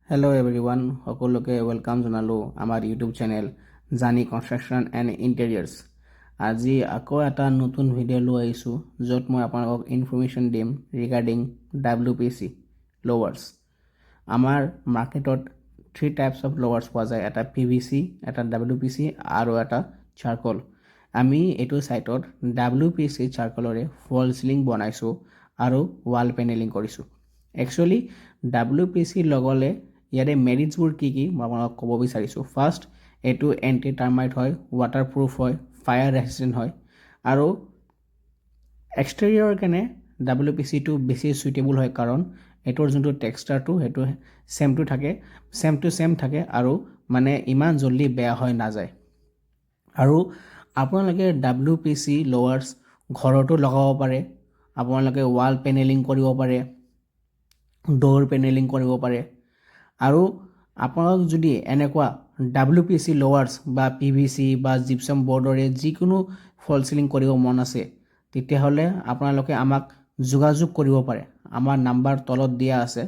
Hello' everyone, সকলোকে welcome জনালোঁ আমাৰ ইউটিউব চেনেল জানি কনষ্ট্ৰাকশ্যন এণ্ড ইণ্টেৰিয়াৰ্ছ। আজি আকৌ এটা নতুন ভিডিঅ' লৈ আহিছোঁ, য'ত মই আপোনালোকক ইনফৰ্মেশ্যন দিম ৰিগাৰ্ডিং WPC লৱাৰ্ছ। আমাৰ মাৰ্কেটত 3 টাইপছ অফ লৱাৰ্ছ পোৱা যায়, এটা PVC, এটা WPC আৰু এটা চাৰ্কল। আমি এইটো ছাইটত WPC চাৰ্কলৰে ফল চিলিং বনাইছোঁ আৰু ৱাল পেনেলিং কৰিছোঁ। একচুৱেলি WPC লগালে ইয়াৰে মেৰিটছবোৰ কি মই আপোনালোকক ক'ব বিচাৰিছোঁ। ফাৰ্ষ্ট, এইটো এণ্টি টাৰ্মাইট হয়, ৱাটাৰপ্ৰুফ হয়, ফায়াৰ ৰেচিষ্টেণ্ট হয় আৰু এক্সটেৰিয়ৰৰ কাৰণে WPCটো বেছি চুইটেবল হয়, কাৰণ এইটোৰ যোনটো টেক্সচাৰটো সেইটো ছেম টু ছেম থাকে আৰু মানে ইমান জল্দি বেয়া হৈ নাযায়। আৰু আপোনালোকে WPC লৱাৰ্ছ ঘৰতো লগাব পাৰে, আপোনালোকে ৱাল পেনেলিং কৰিব পাৰে, ড'ৰ পেনেলিং কৰিব পাৰে। আৰু আপোনালোক যদি এনেকুৱা WPC লৱাৰ্ছ বা PVC বা জিপছাম বৰ্ডৰে যিকোনো ফল চিলিং কৰিব মন আছে, তেতিয়াহ'লে আপোনালোকে আমাক যোগাযোগ কৰিব পাৰে। আমাৰ নাম্বাৰ তলত দিয়া আছে।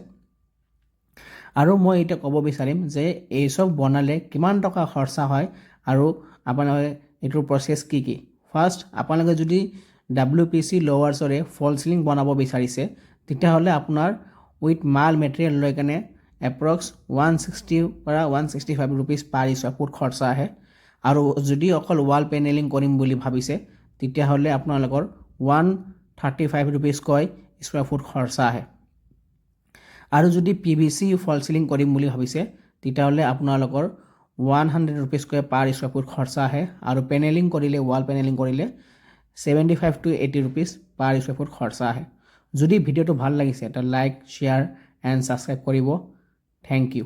আৰু মই এতিয়া ক'ব বিচাৰিম যে এই চব বনালে কিমান টকা খৰচা হয় আৰু আপোনালোকে এইটোৰ প্ৰচেছ কি। ফাৰ্ষ্ট, আপোনালোকে যদি WPC লৱাৰ্ছৰে ফল চিলিং বনাব বিচাৰিছে, তেতিয়াহ'লে আপোনাৰ উইথ মাল মেটেৰিয়েল লৈ কেনে এপ্ৰক্স 160 পৰা 165 ৰুপিজ পাৰ স্কুৱাৰ ফুট খৰচা আহে। আৰু যদি অকল ৱাল পেনেলিং কৰিম বুলি ভাবিছে, তেতিয়াহ'লে আপোনালোকৰ 135 ৰুপিজকৈ স্কুৱাৰ ফুট খৰচা আহে। আৰু যদি PVC ফল চিলিং কৰিম বুলি ভাবিছে, তেতিয়াহ'লে আপোনালোকৰ 100 ৰুপিজকৈ পাৰ স্কুৱাৰ ফুট খৰচা আহে। আৰু পেনেলিং কৰিলে, ৱাল পেনেলিং কৰিলে 75 to 80 rupees per square foot খৰচা আহে। যদি ভিডিঅ'টো ভাল লাগিছে, এটা লাইক, শ্বেয়াৰ এণ্ড ছাবস্ক্ৰাইব কৰিব। Thank you.